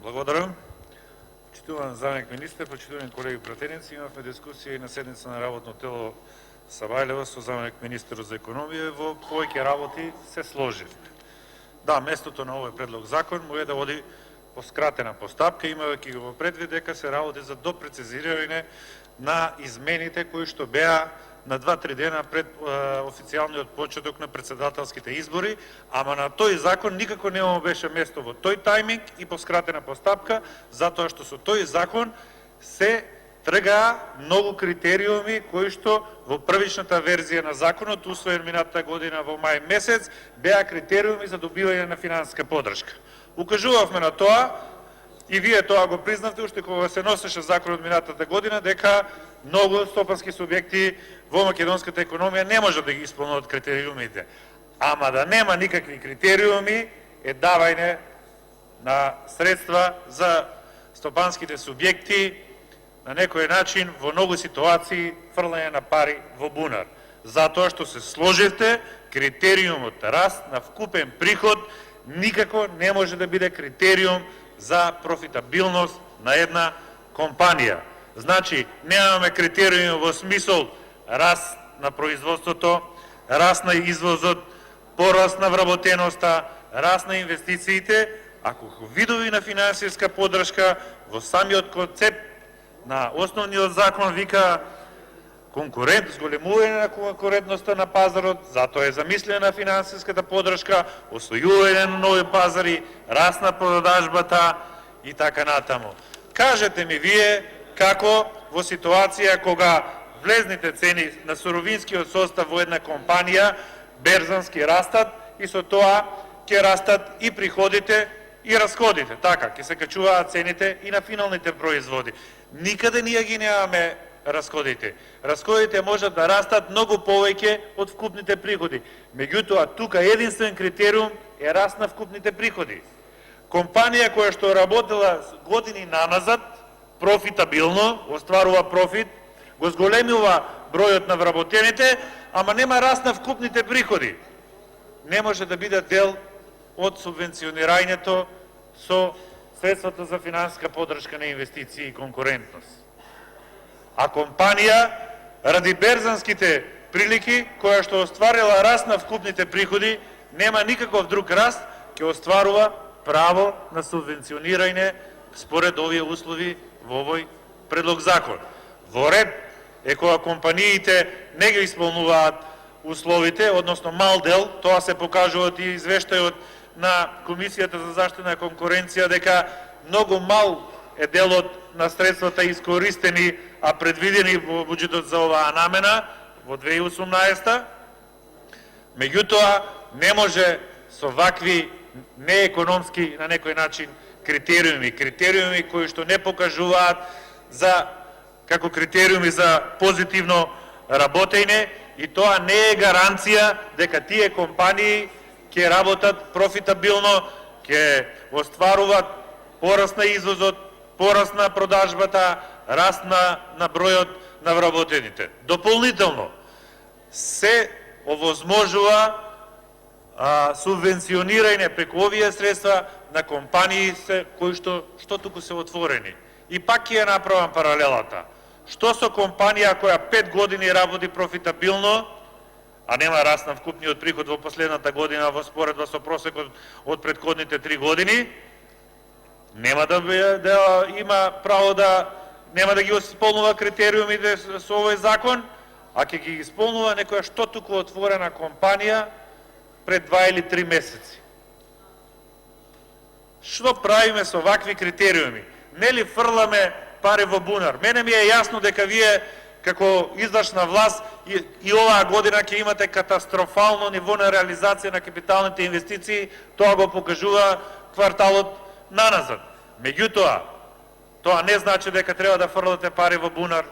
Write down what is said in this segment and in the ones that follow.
Благодарам. Почитуван заменик министер, почитувани колеги пратеници, имавме дискусија и на седница на работно тело Савајлева со заменик министерот за економија. Во повеќе работи се сложивме. Да, местото на овој предлог закон му е да води по скратена постапка, имајќи го предвид дека се работи за допрецизирање на измените кои што беа на 2-3 дена пред официјалниот почеток на председателските избори, ама на тој закон никако не му беше место во тој тајминг и по скратена постапка, затоа што со тој закон се тргаа многу критериуми кои што во првичната верзија на законот, усвоен минатата година во мај месец, беа критериуми за добивање на финансиска поддршка. Укажувавме на тоа, и вие тоа го признавте уште кога се носеше законот минатата година, дека многу стопански субјекти во македонската економија не можат да ги исполнуваат критериумите. Ама да нема никакви критериуми е давање на средства за стопанските субјекти, на некој начин во многу ситуации фрлање на пари во бунар. Затоа што се сложивте, критериумот раст на вкупен приход никако не може да биде критериум за профитабилност на една компанија. Значи, немаме критериум во смисол раст на производството, раст на извозот, пораст на вработеноста, раст на инвестициите, ако видови на финансиска поддршка во самиот концепт на основниот закон вика зголемување на конкурентноста на пазарот, затоа е замислена финансиската поддршка, освојување на нови пазари, раст на продажбата и така натаму. Кажете ми вие како во ситуација кога влезните цени на суровинскиот состав во една компанија берзански растат и со тоа ќе растат и приходите и расходите. Така, ќе се качуваат цените и на финалните производи. Никаде ние ги немаме расходите. Расходите можат да растат многу повеќе од вкупните приходи. Меѓутоа, тука единствен критериум е раст на вкупните приходи. Компанија која што работела години наназад, профитабилно, остварува профит, го зголемува бројот на вработените, ама нема раст на вкупните приходи. Не може да биде дел од субвенционирањето со средствата за финансиска поддршка на инвестиции и конкурентност. А компанија, ради берзанските прилики, која што остварила раст на вкупните приходи, нема никаков друг раст, ќе остварува право на субвенционирање според овие услови во овој предлог закон. Во ред е кога компаниите не ги исполнуваат условите, односно мал дел, тоа се покажува од извештајот на Комисијата за заштита на конкуренција, дека многу мал е делот на средствата искористени, а предвидени во буџетот за оваа намена во 2018. Меѓутоа, не може со вакви неекономски на некој начин критериуми кои што не покажуваат како критериуми за позитивно работење, и тоа не е гаранција дека тие компании ќе работат профитабилно, ќе остваруваат пораст на извозот, пораст на продажбата, раст на бројот на вработените. Дополнително се овозможува субвенционирање преку овие средства на компании кои што туку се отворени. И пак ќе ја направам паралелата. Што со компанија која 5 години работи профитабилно, а нема раст на вкупниот приход во последната година во споредба со просекот од претходните 3 години, нема да има право нема да ги исполнува критериумите со овој закон, а ќе ги исполнува некоја што туку отворена компанија пред 2 или 3 месеци. Што правиме со вакви критериуми? Нели фрламе пари во бунар? Мене ми е јасно дека вие како извршна власт и оваа година ќе имате катастрофално ниво на реализација на капиталните инвестиции, тоа го покажува кварталот наназад. Меѓутоа, тоа не значи дека треба да фрлате пари во бунар,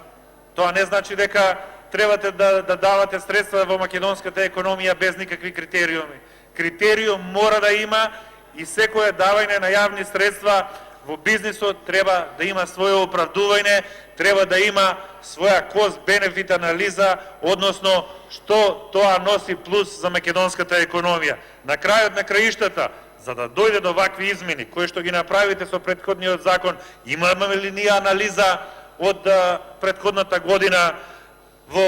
тоа не значи дека требате да давате средства во македонската економија без никакви критериуми. Критериум мора да има и секое давање на јавни средства во бизнисот треба да има своје оправдување, треба да има своја кост-бенефит анализа, односно што тоа носи плюс за македонската економија. На крајот на краиштата, за да дојде до вакви измени, кои што ги направите со претходниот закон, имаме ли ние анализа од претходната година во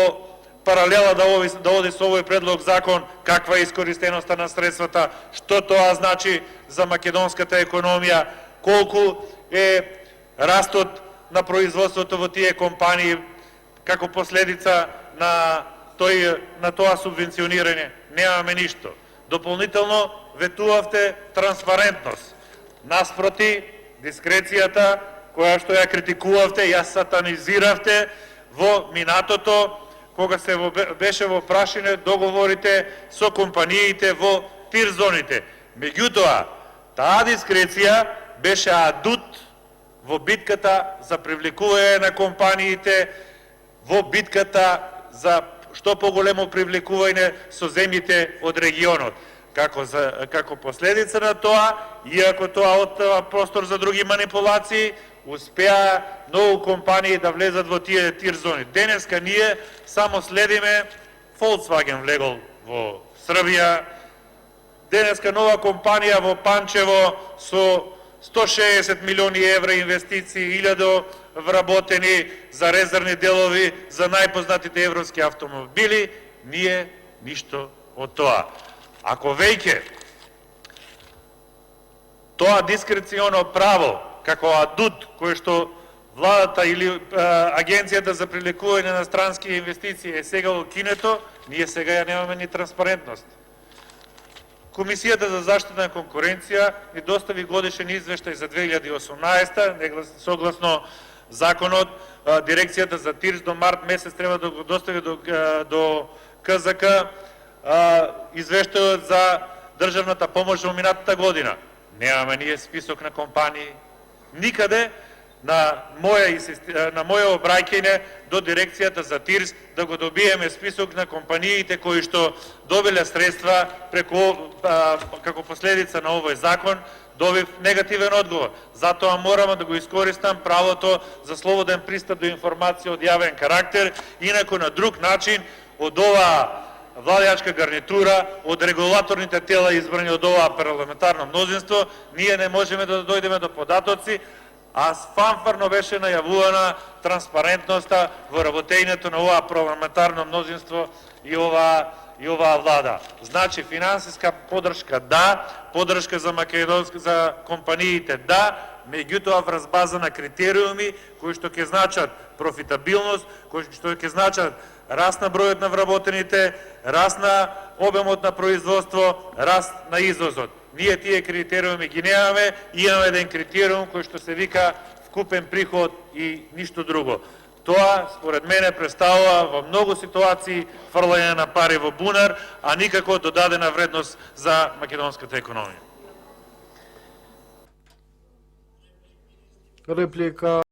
паралела да оди со овој предлог закон, каква е искористеноста на средствата, што тоа значи за македонската економија, колку е растот на производството во тие компании како последица на тоа субвенционирање. Немаме ништо. Дополнително ветувавте транспарентност. Наспроти дискрецијата која што ја критикувавте, ја сатанизиравте во минатото, кога се беше во прашање договорите со компаниите во тир зоните. Меѓутоа, таа дискреција беше адут во битката за привлекување на компаниите, во битката за што поголемо привлекување со земјите од регионот. Како последица на тоа, иако тоа оттава простор за други манипулации, успеа многу компании да влезат во тие тир зони. Денеска ние само следиме Volkswagen влегол во Србија, денеска нова компанија во Панчево со 160 милиони евра инвестиции, 1000 вработени за резервни делови за најпознатите европски автомобили, ние ништо од тоа. Ако веќе тоа дискреционо право како адут кој што владата или Агенцијата за привлекување на странски инвестиции е сега укинето, ние сега ја немаме ни транспарентност. Комисијата за заштита на конкуренција ни достави годишен извештај за 2018, согласно законот, дирекцијата за ТИРС до март месец треба да го достави до КЗК извештајот за државната помош во минатата година. Немаме ние список на компании. Никаде на моје обраќање до дирекцијата за ТИРС да го добиеме список на компаниите кои што добиле средства како последица на овој закон, добив негативен одговор. Затоа мораме да го искористам правото за слободен пристап до информација од јавен карактер, инаку на друг начин од оваа владеачка гарнитура, од регулаторните тела избрани од оваа парламентарно мнозинство, ние не можеме да дојдеме до податоци, а фанфарно беше најавувана транспарентноста во работењето на оваа парламентарно мнозинство и оваа влада. Значи, финансиска поддршка да, поддршка за компаниите да, меѓутоа врз база на критериуми кои што ќе значат профитабилност, кои што ќе значат раст на бројот на вработените, раст на обемот на производство, раст на извозот. Ние тие критериуми ги немаме, имаме еден критериум кој што се вика вкупен приход и ништо друго. Тоа, според мене, представува во многу ситуации фрлање на пари во бунар, а никако додадена вредност за македонската економија. Реплика